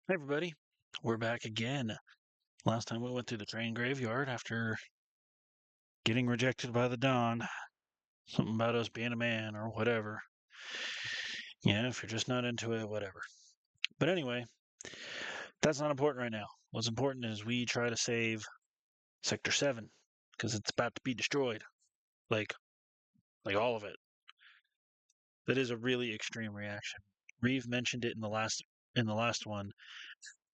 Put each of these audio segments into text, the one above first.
Hey everybody, we're back again. Last time we went through the train graveyard after getting rejected by the Don. Something about us being a man or whatever. Yeah, if you're just not into it, whatever. But anyway, that's not important right now. What's important is we try to save Sector 7 because it's about to be destroyed. Like like all of it. That is a really extreme reaction. Reeve mentioned it in the last one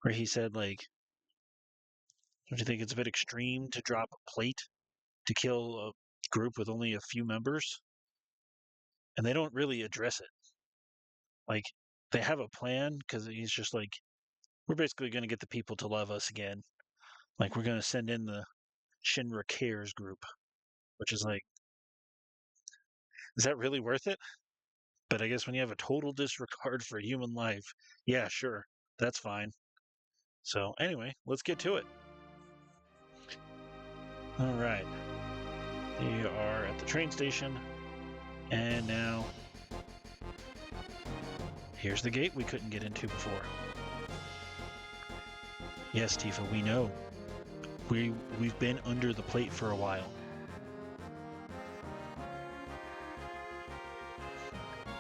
where he said like, don't you think it's a bit extreme to drop a plate to kill a group with only a few members? And they don't really address it. Like they have a plan because he's just like, we're basically going to get the people to love us again. Like we're going to send in the Shinra Cares group, which is like, is that really worth it? But I guess when you have a total disregard for human life, yeah, sure, that's fine. So anyway, let's get to it. All right, we are at the train station, and now here's the gate we couldn't get into before. Yes, Tifa, we know. We've been under the plate for a while.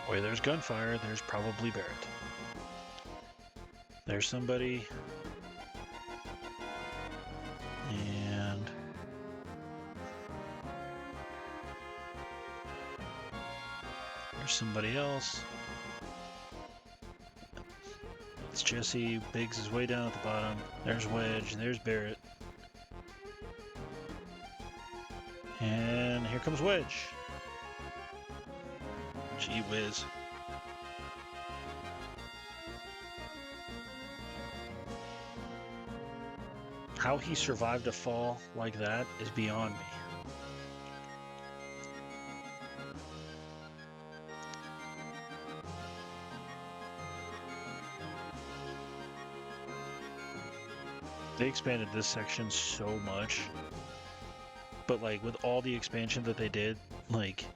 Where there's gunfire, there's probably Barret. There's somebody. And there's somebody else. It's Jesse. Biggs is way down at the bottom. There's Wedge. There's Barret. And here comes Wedge. Gee whiz. How he survived a fall like that is beyond me. They expanded this section so much. But like with all the expansion that they did, like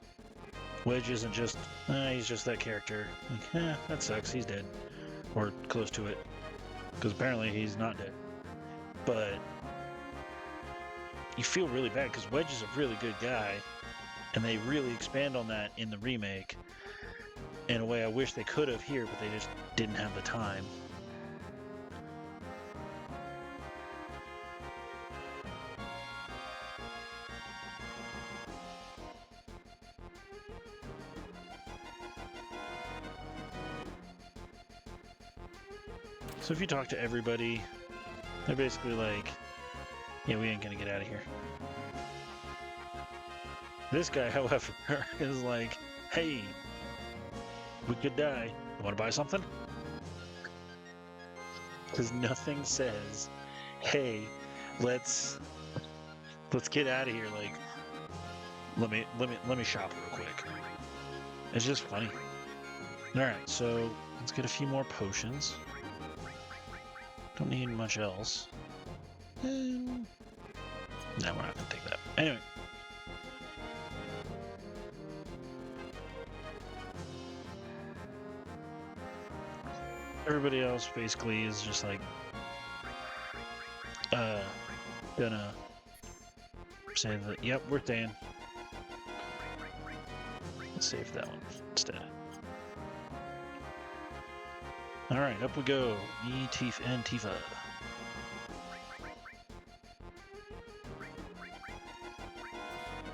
Wedge isn't just, he's just that character. Like, that sucks, he's dead. Or close to it. Because apparently he's not dead. But you feel really bad because Wedge is a really good guy, and they really expand on that in the remake in a way I wish they could have here, but they just didn't have the time. So if you talk to everybody, they're basically like, yeah, we ain't gonna get out of here. This guy, however, is like, hey, we could die. You wanna buy something? Because nothing says, hey, let's get out of here. Like, let me shop real quick. It's just funny. All right, so let's get a few more potions. Don't need much else. No, we're not gonna take that. Anyway. Everybody else basically is just like, gonna say that, yep, we're staying. Let's save that one instead. Alright, up we go. Me, Tifa, and Tifa.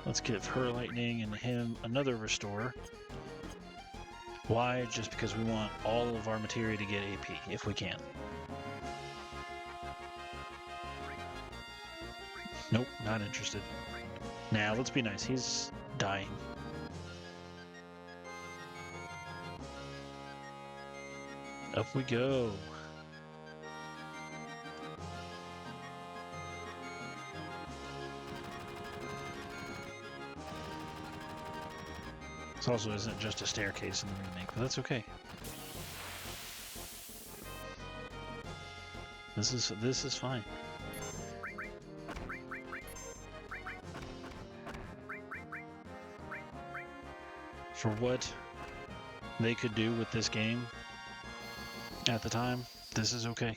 Let's give her lightning and him another restore. Why? Just because we want all of our materia to get AP, if we can. Nope, not interested. Nah, let's be nice. He's dying. Up we go. This also isn't just a staircase in the remake, but that's okay. This is fine. For what they could do with this game at the time, this is okay.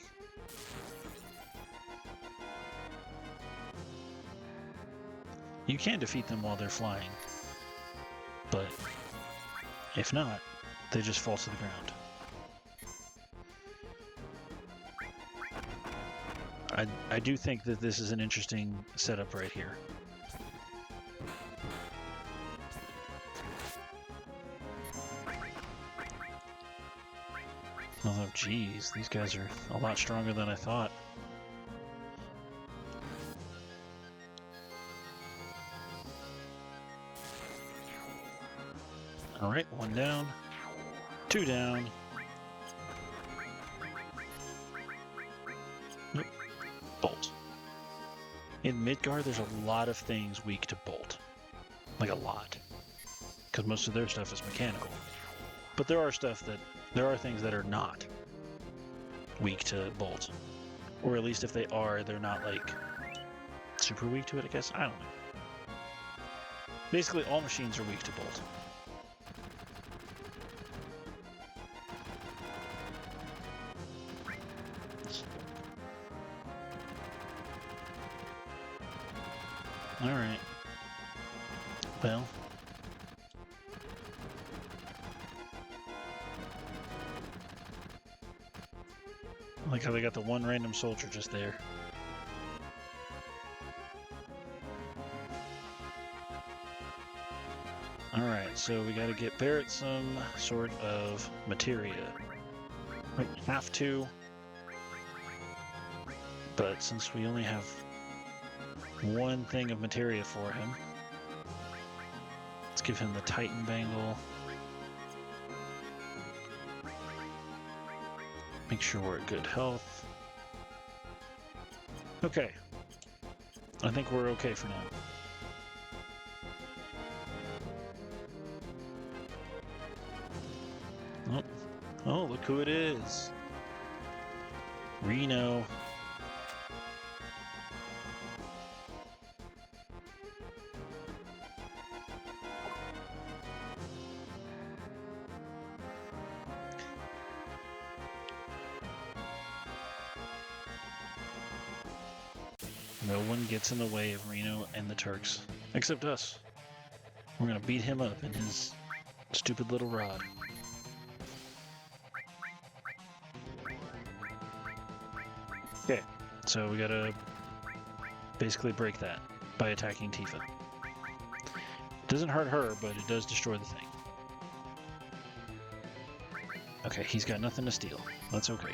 You can defeat them while they're flying, but if not, they just fall to the ground. I do think that this is an interesting setup right here. Although, geez, these guys are a lot stronger than I thought. Alright, 1 down, 2 down. Nope. Bolt. In Midgard, there's a lot of things weak to Bolt. Like a lot. Because most of their stuff is mechanical. But there are things that are not weak to Bolt. Or at least if they are, they're not like super weak to it, I guess. I don't know. Basically, all machines are weak to Bolt. Alright. Well. I like how they got the one random soldier just there. Alright, so we gotta get Barret some sort of materia. Might have to. But since we only have one thing of materia for him, let's give him the Titan Bangle. Make sure we're at good health. Okay. I think we're okay for now. Oh, oh, look who it is. Reno. No one gets in the way of Reno and the Turks, except us. We're gonna beat him up in his stupid little rod. Okay, so we gotta basically break that by attacking Tifa. It doesn't hurt her, but it does destroy the thing. Okay, he's got nothing to steal. That's okay.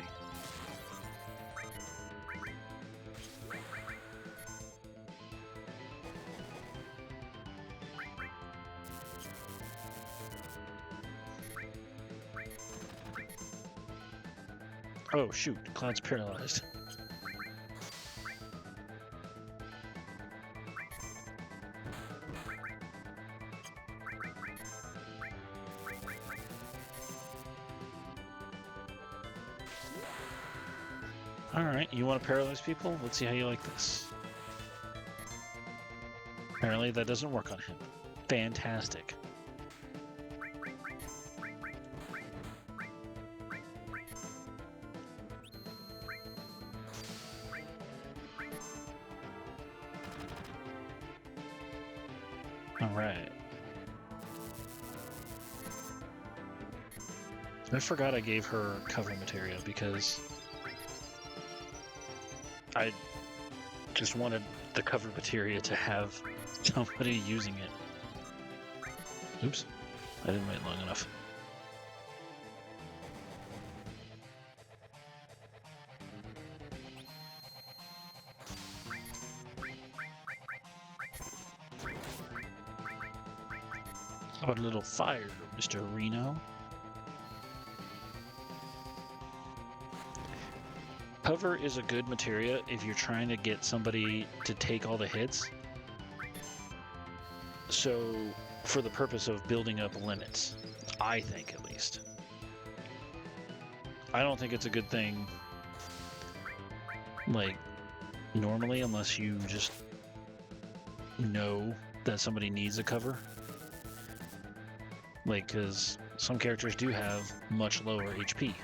Oh shoot, Cloud's paralyzed. Alright, you want to paralyze people? Let's see how you like this. Apparently that doesn't work on him. Fantastic. Alright. I forgot I gave her cover material because I just wanted the cover materia to have somebody using it. Oops, I didn't wait long enough. How about a little fire, Mr. Reno? Cover is a good materia if you're trying to get somebody to take all the hits. So, for the purpose of building up limits, I think at least. I don't think it's a good thing, like, normally, unless you just know that somebody needs a cover. Like, because some characters do have much lower HP.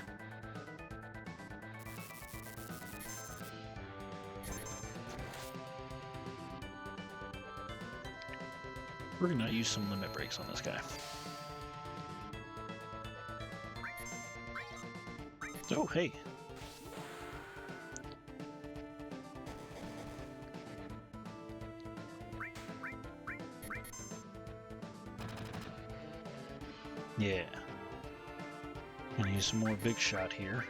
We're gonna use some limit breaks on this guy. Oh, hey. Yeah. Gonna use some more big shot here.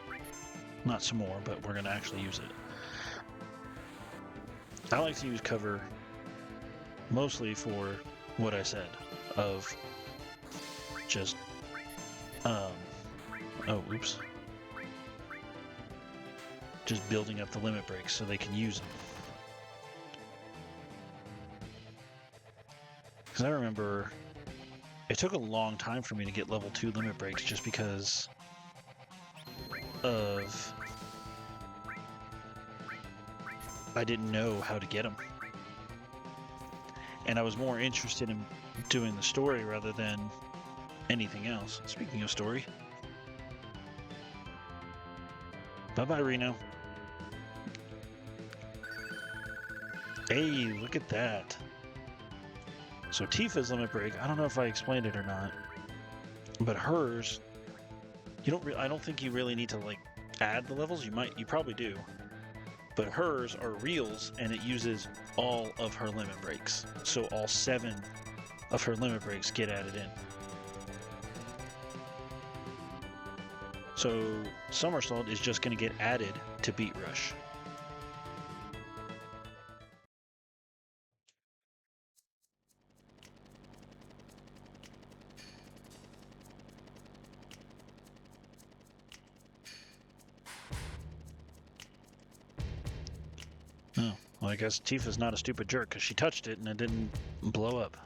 Not some more, but we're gonna actually use it. I like to use cover mostly for what I said of just oh oops, just building up the limit breaks so they can use them. Because I remember it took a long time for me to get level 2 limit breaks just because of I didn't know how to get them. And I was more interested in doing the story rather than anything else. Speaking of story. Bye-bye, Reno. Hey, look at that. So Tifa's limit break, I don't know if I explained it or not, but hers, I don't think you really need to like add the levels. You probably do. But hers are reels, and it uses all of her limit breaks. So all 7 of her limit breaks get added in. So Somersault is just going to get added to Beat Rush. Oh, well, I guess Tifa's not a stupid jerk because she touched it and it didn't blow up.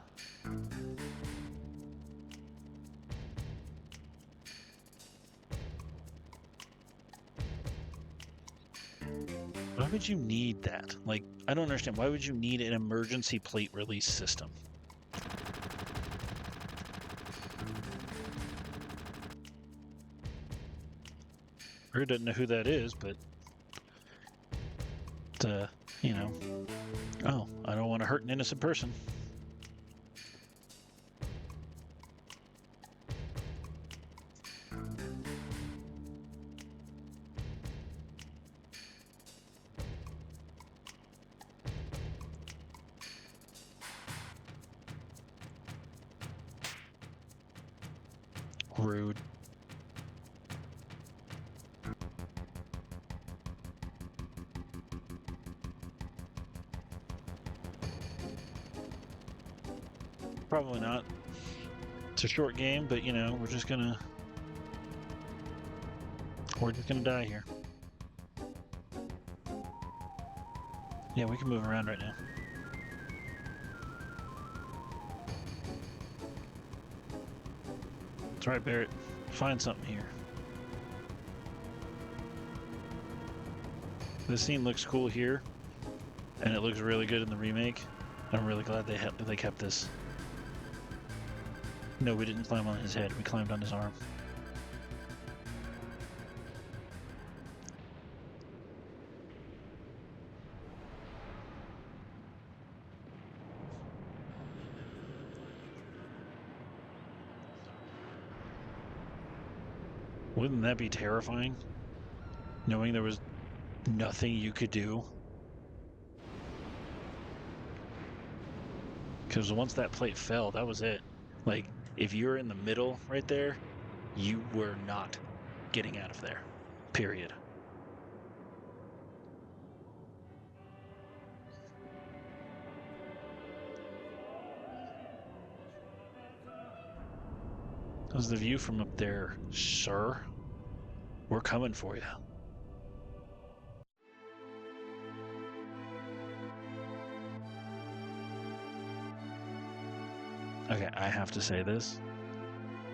Why would you need that? Like, I don't understand. Why would you need an emergency plate release system? I don't know who that is, but you know, oh, I don't want to hurt an innocent person. Rude. Probably not. It's a short game, but you know, we're just gonna die here. Yeah, we can move around right now. That's right, Barret. Find something here. This scene looks cool here, and it looks really good in the remake. I'm really glad they kept this. No, we didn't climb on his head. We climbed on his arm. Wouldn't that be terrifying? Knowing there was nothing you could do? Because once that plate fell, that was it. Like, if you're in the middle right there, you were not getting out of there. Period. How's the view from up there, sir? We're coming for you. Okay, I have to say this.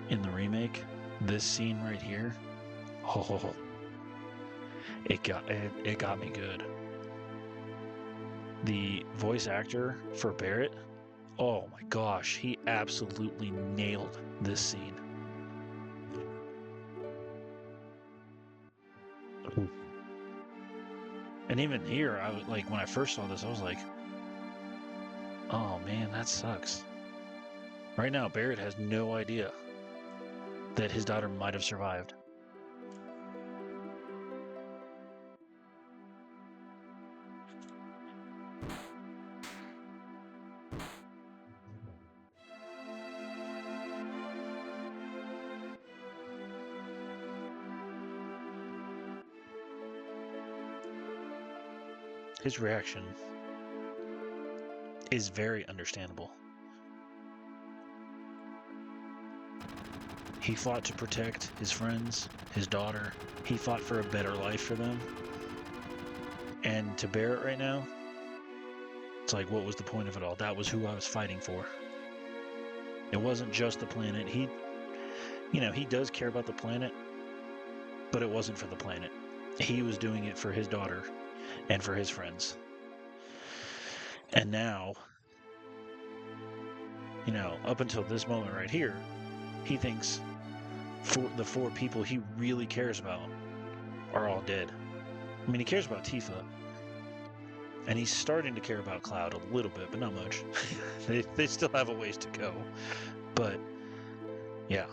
In the remake, this scene right here, oh, it got me good. The voice actor for Barret, oh my gosh, he absolutely nailed this scene. And even here, I was like, when I first saw this, I was like, oh man, that sucks. Right now, Barret has no idea that his daughter might have survived. His reaction is very understandable. He fought to protect his friends, his daughter. He fought for a better life for them. And to Barret right now, it's like, what was the point of it all? That was who I was fighting for. It wasn't just the planet. He does care about the planet, but it wasn't for the planet. He was doing it for his daughter and for his friends. And now, up until this moment right here, he thinks the four people he really cares about are all dead. I mean, he cares about Tifa, and he's starting to care about Cloud a little bit, but not much. They still have a ways to go. But, yeah.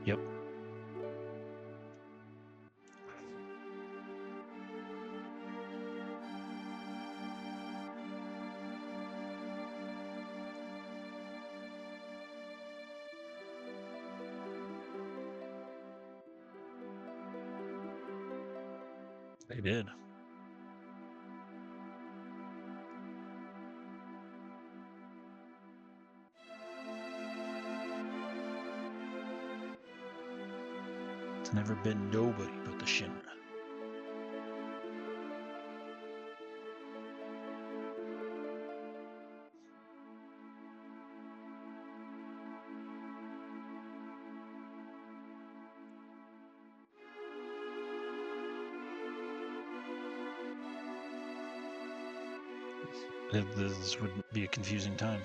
Yep. They did. It's never been nobody but the Shinra. This would be a confusing time.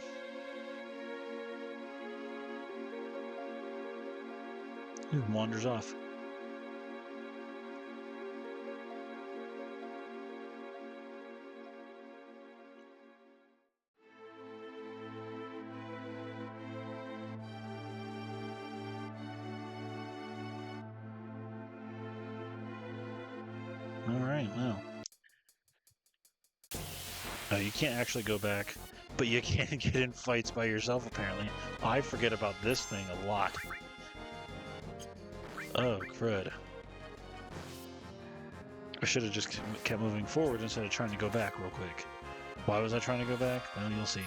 He wanders off. All right, well. No, you can't actually go back, but you can get in fights by yourself, apparently. I forget about this thing a lot. Oh, crud. I should have just kept moving forward instead of trying to go back real quick. Why was I trying to go back? Well, you'll see.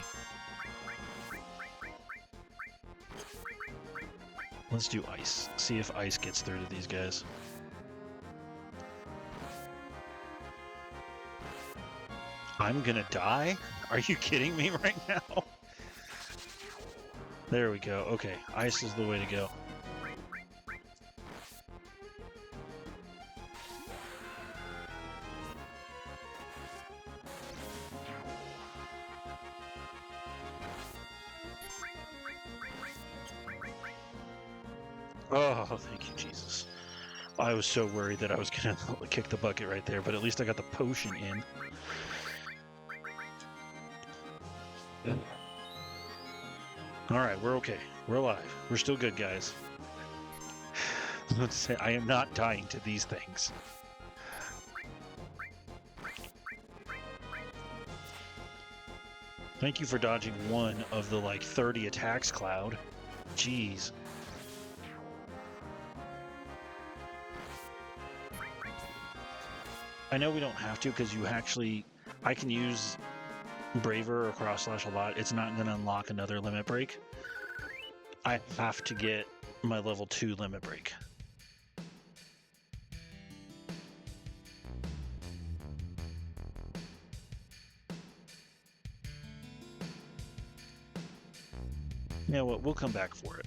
Let's do ice. See if ice gets through to these guys. I'm gonna die? Are you kidding me right now? There we go. Okay, ice is the way to go. Oh, thank you, Jesus. I was so worried that I was gonna kick the bucket right there, but at least I got the potion in. Alright, we're okay. We're alive. We're still good, guys. I was about to say, I am not dying to these things. Thank you for dodging one of the, 30 attacks, Cloud. Jeez. I know we don't have to, because I can use Braver or Cross Slash a lot. It's not going to unlock another limit break. I have to get my level 2 limit break. You know what? We'll come back for it.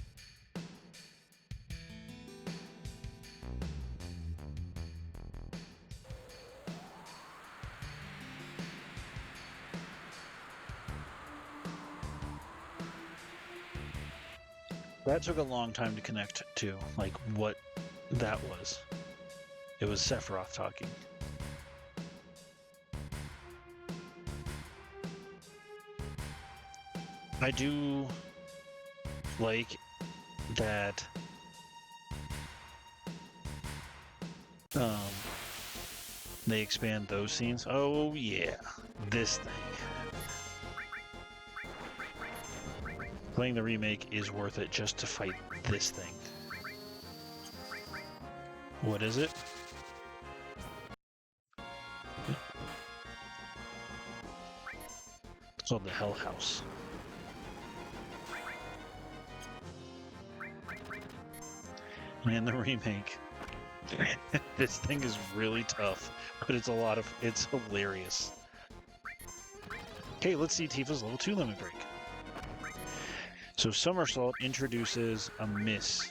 That took a long time to connect to, what that was. It was Sephiroth talking. I do like that they expand those scenes. Oh yeah, this thing. Playing the remake is worth it just to fight this thing. What is it? It's called the Hell House. And the remake. This thing is really tough, but it's hilarious. Okay, let's see Tifa's level 2 limit break. So Somersault introduces a miss.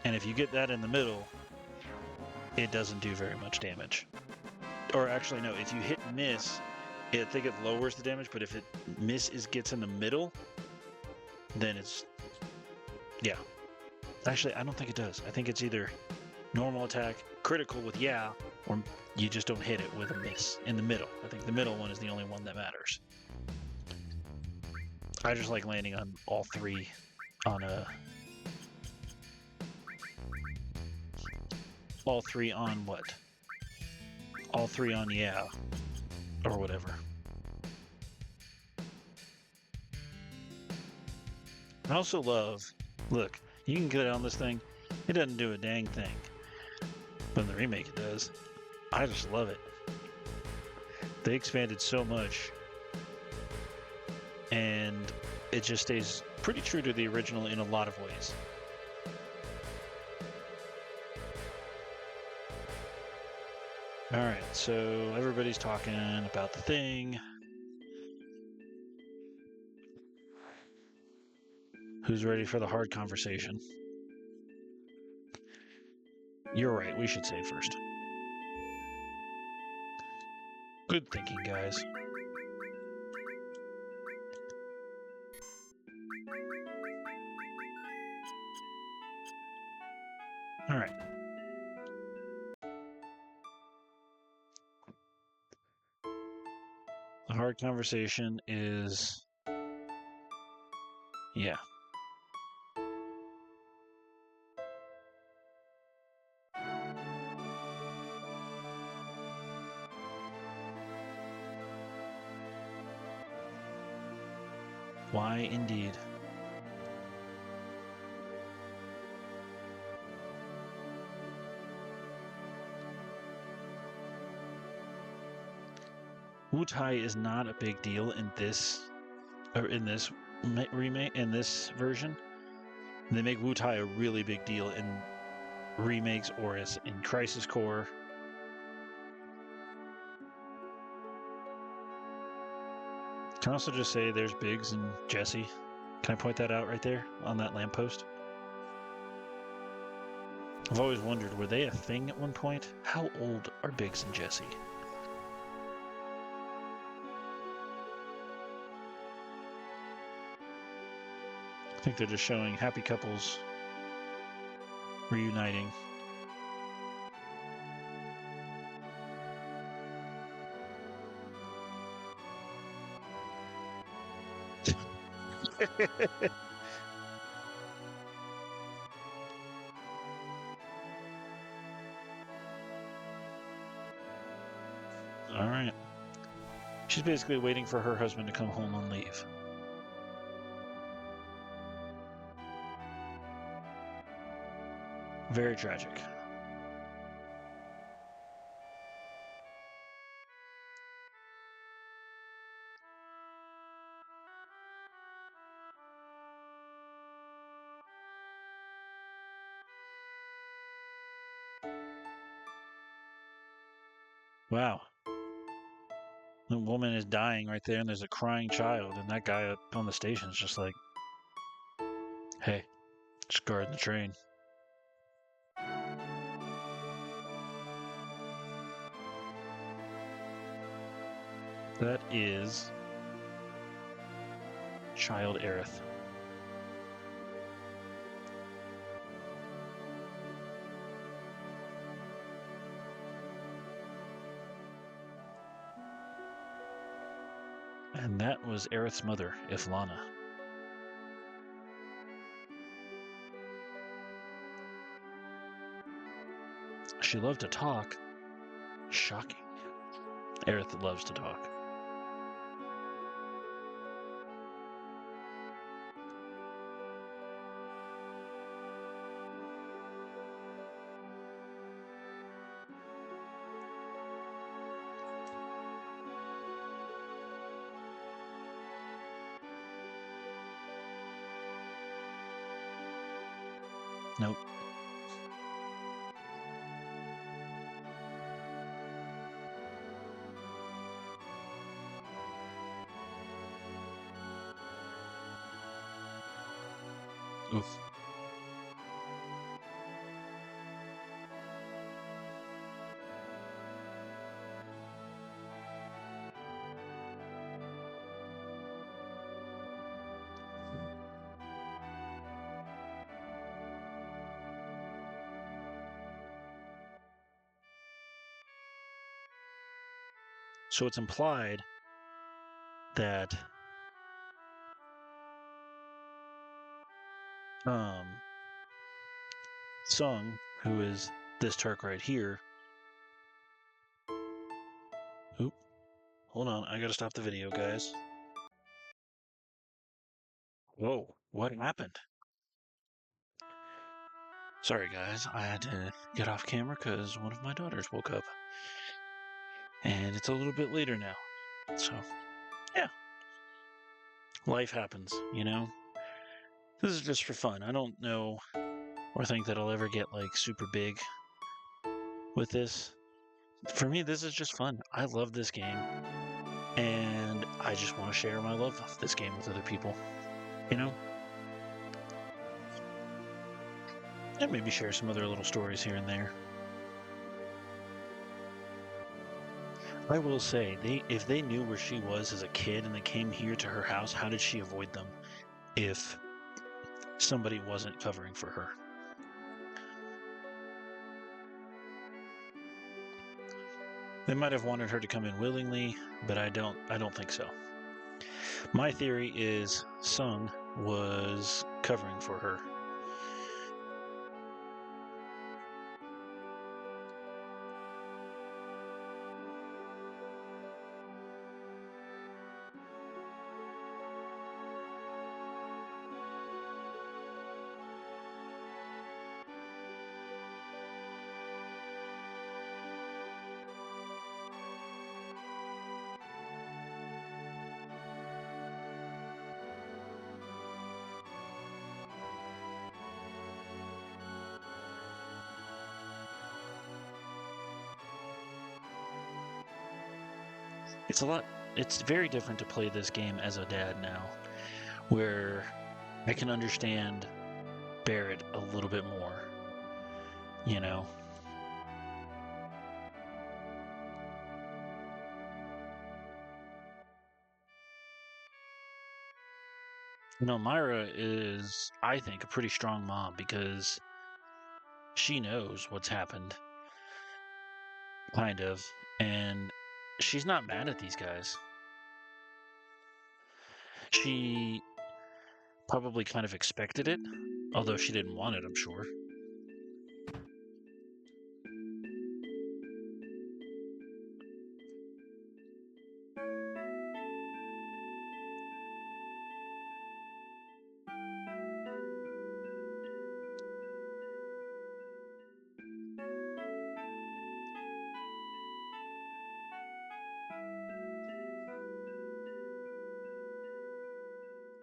And if you get that in the middle, it doesn't do very much damage. Or actually, no, if you hit miss, I think it lowers the damage, but if it gets in the middle, then it's... Yeah. Actually, I don't think it does. I think it's either normal attack, critical with yeah, or you just don't hit it with a miss in the middle. I think the middle one is the only one that matters. I just like landing on all three on a... All three on what? All three on yeah, or whatever. I also love, look, you can get on this thing, it doesn't do a dang thing. But in the remake it does. I just love it. They expanded so much, and it just stays pretty true to the original in a lot of ways. Alright, so everybody's talking about the thing. Who's ready for the hard conversation? You're right, we should save first. Good thinking, guys. Alright. The hard conversation is... Yeah. Why, indeed. Wutai is not a big deal in this, or in this remake, in this version. They make Wutai a really big deal in remakes or as in Crisis Core. Can I also just say there's Biggs and Jesse? Can I point that out right there on that lamppost? I've always wondered, were they a thing at one point? How old are Biggs and Jesse? I think they're just showing happy couples reuniting. All right. She's basically waiting for her husband to come home on leave. Very tragic. Wow. The woman is dying right there, and there's a crying child, and that guy up on the station is just like, hey, just guarding the train. That is child Aerith. And that was Aerith's mother, Iflana. She loved to talk. Shocking. Aerith loves to talk. Nope. Oof. So it's implied that Sung, who is this Turk right here. Oop. Hold on, I gotta stop the video, guys. Whoa, what happened? Sorry, guys, I had to get off camera because one of my daughters woke up. And it's a little bit later now. So, yeah. Life happens, you know? This is just for fun. I don't know or think that I'll ever get, like, super big with this. For me, this is just fun. I love this game. And I just want to share my love of this game with other people, you know? And maybe share some other little stories here and there. I will say, if they knew where she was as a kid and they came here to her house, how did she avoid them if somebody wasn't covering for her? They might have wanted her to come in willingly, but I don't think so. My theory is Sung was covering for her. It's very different to play this game as a dad now, where I can understand Barret a little bit more, you know? You know, Myra is, I think, a pretty strong mom because she knows what's happened, kind of, and she's not mad at these guys. She probably kind of expected it, although she didn't want it, I'm sure.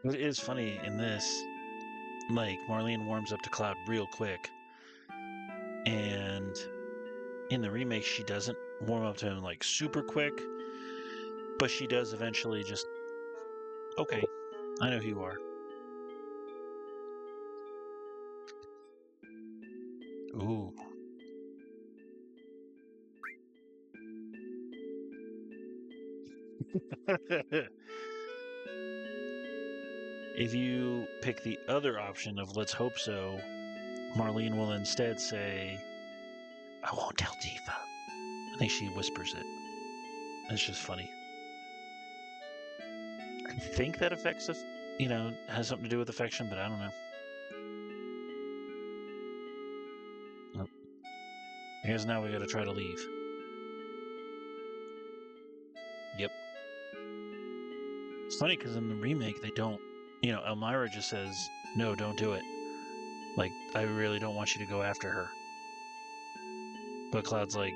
It is funny in this, like, Marlene warms up to Cloud real quick, and in the remake, she doesn't warm up to him, like, super quick, but she does eventually just, okay, I know who you are. Ooh. If you pick the other option of let's hope so, Marlene will instead say, I won't tell Tifa. I think she whispers it. It's just funny. think that affects us, has something to do with affection, but I don't know. Nope. I guess now we gotta try to leave. Yep. It's funny because in the remake they don't, Elmira just says, no, don't do it. Like, I really don't want you to go after her. But Cloud's like,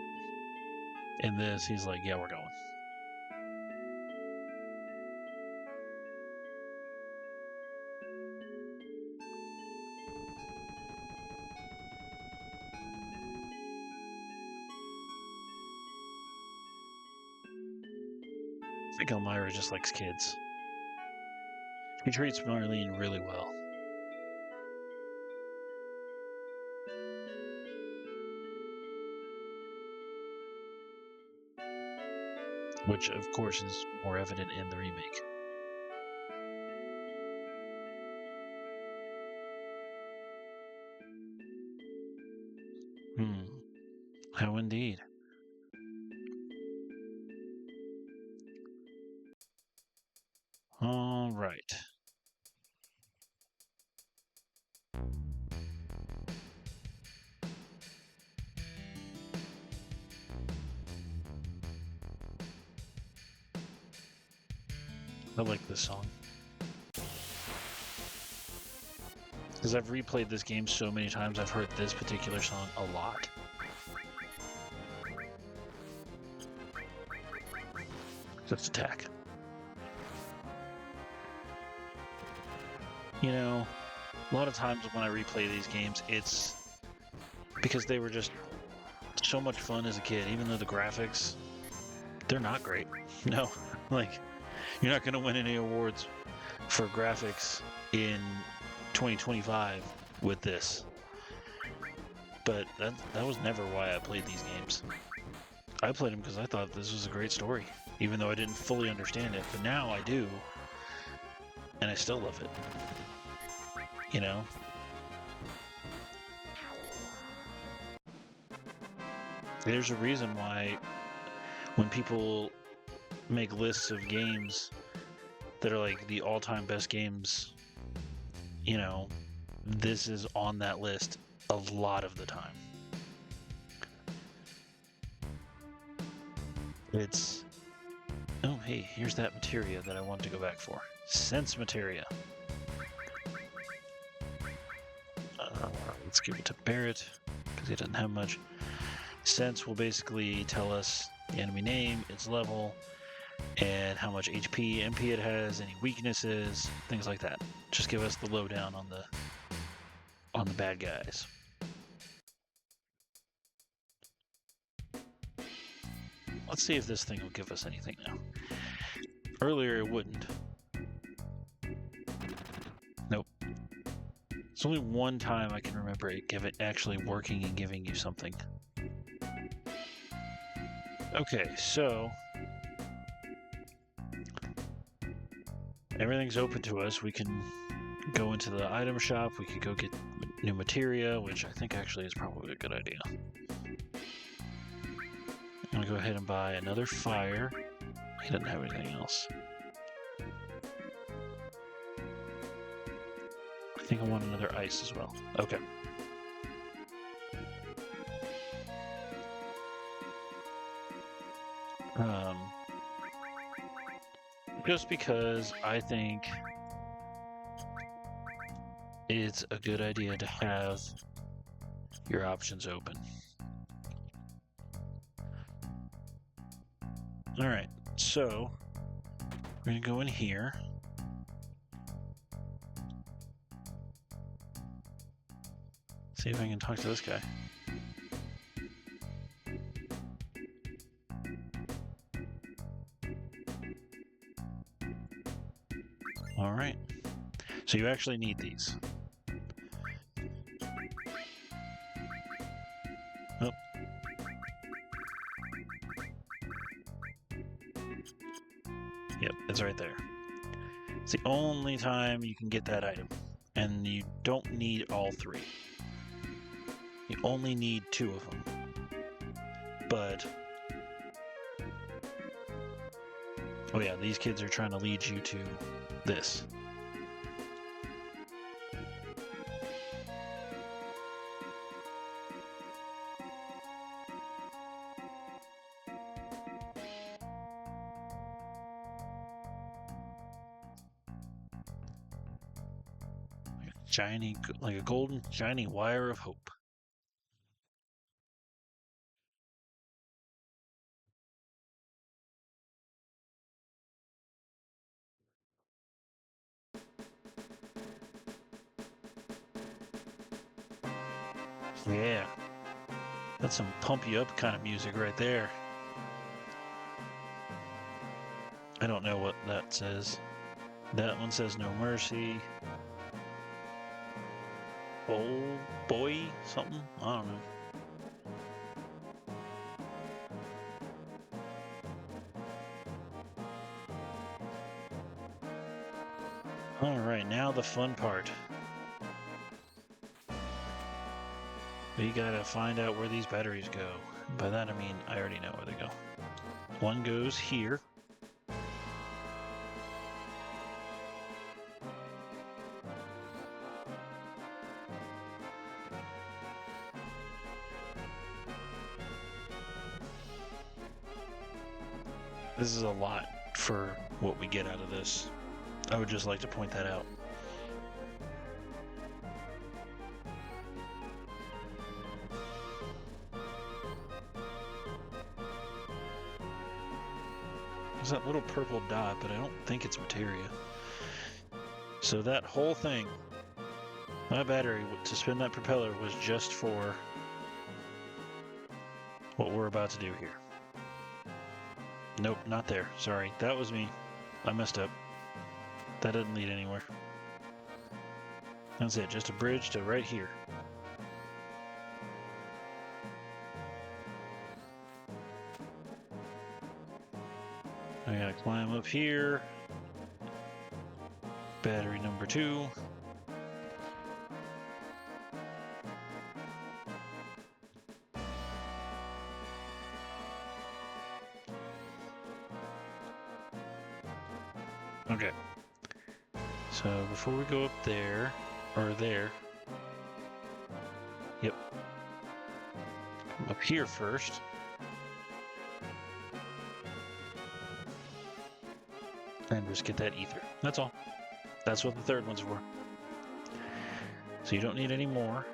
in this, he's like, yeah, we're going. I think Elmira just likes kids. He treats Marlene really well. Which, of course, is more evident in the remake. How indeed. All right. I like this song. Because I've replayed this game so many times, I've heard this particular song a lot. Just attack. A lot of times when I replay these games, it's because they were just so much fun as a kid, even though the graphics, they're not great. No, like, you're not going to win any awards for graphics in 2025 with this. But that was never why I played these games. I played them because I thought this was a great story, even though I didn't fully understand it. But now I do, and I still love it. There's a reason why when people make lists of games that are like the all-time best games, this is on that list a lot of the time. It's... Oh, hey, here's that materia that I wanted to go back for. Sense materia. Let's give it to Barret, because he doesn't have much. Sense will basically tell us the enemy name, its level, and how much HP, MP it has, any weaknesses, things like that. Just give us the lowdown on the bad guys. Let's see if this thing will give us anything now. Earlier it wouldn't. Nope. It's only one time I can remember it actually working and giving you something. Okay, so everything's open to us. We can go into the item shop. We could go get new materia, which I think actually is probably a good idea. I'm gonna go ahead and buy another fire. He doesn't have anything else. I think I want another ice as well. Okay. Just because I think it's a good idea to have your options open. Alright, so we're going to go in here. See if I can talk to this guy. Alright, so you actually need these. Oh. Yep, it's right there. It's the only time you can get that item, and you don't need all three. You only need 2 of them. But Oh yeah, these kids are trying to lead you to this. Shiny, like a golden, shiny wire of hope. Yeah. That's some pump you up kind of music right there. I don't know what that says. That one says no mercy. Oh boy, something? I don't know. Alright, now the fun part. We gotta find out where these batteries go. By that I mean I already know where they go. One goes here. This is a lot for what we get out of this. I would just like to point that out. There's that little purple dot, but I don't think it's materia. So that whole thing, my battery to spin that propeller was just for what we're about to do here. Nope, not there. Sorry, that was me. I messed up. That didn't lead anywhere. That's it, just a bridge to right here. I gotta climb up here. Battery number 2. Okay. So before we go up there, or there, yep. Come up here first. And just get that ether. That's all. That's what the third one's for. So you don't need any more.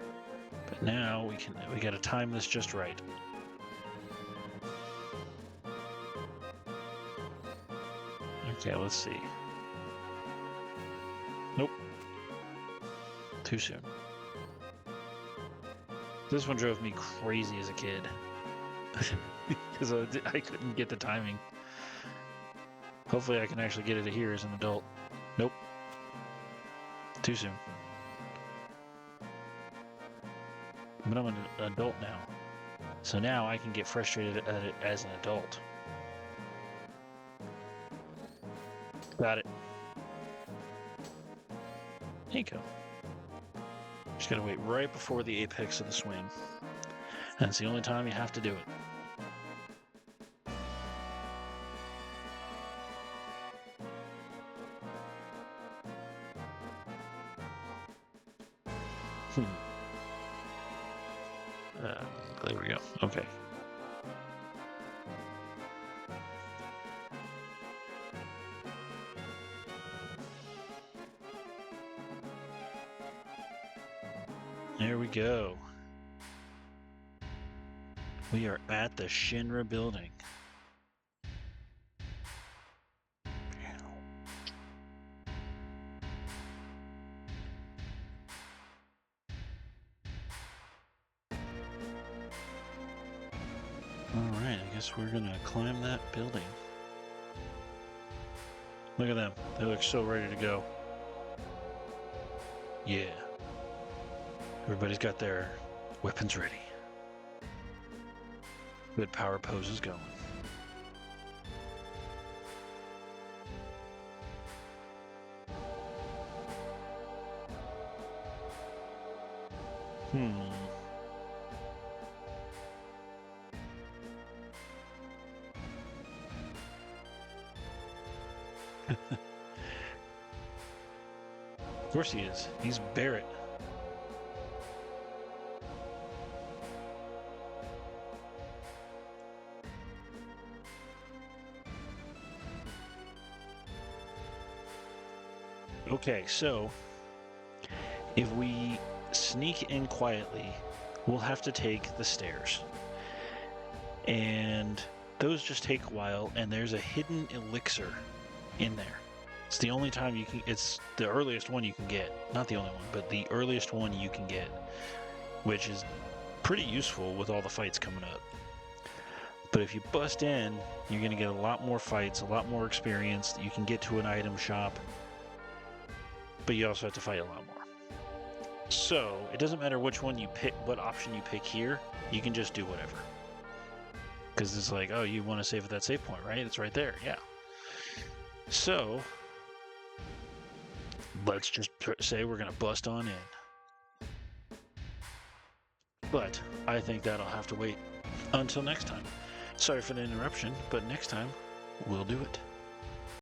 But now we gotta time this just right. Okay, let's see. Nope. Too soon. This one drove me crazy as a kid. Because I couldn't get the timing. Hopefully I can actually get it here as an adult. Nope. Too soon. But I'm an adult now. So now I can get frustrated at it as an adult. Got it. There you go. Just gotta wait right before the apex of the swing. And it's the only time you have to do it. There we go. Okay. There we go. We are at the Shinra Building. Alright, I guess we're gonna climb that building. Look at them. They look so ready to go. Yeah. Everybody's got their weapons ready. Good power poses going. Of course he is. He's Barret. Okay, so if we sneak in quietly, we'll have to take the stairs. And those just take a while, and there's a hidden elixir in there. It's the only time you can, it's the earliest one you can get. Not the only one, but the earliest one you can get, which is pretty useful with all the fights coming up. But if you bust in, you're going to get a lot more fights, a lot more experience. You can get to an item shop, but you also have to fight a lot more. So it doesn't matter which one you pick, what option you pick here, you can just do whatever. Because it's like, oh, you want to save at that save point, right? It's right there, yeah. So let's just say we're going to bust on in. But I think that'll have to wait until next time. Sorry for the interruption, but next time we'll do it.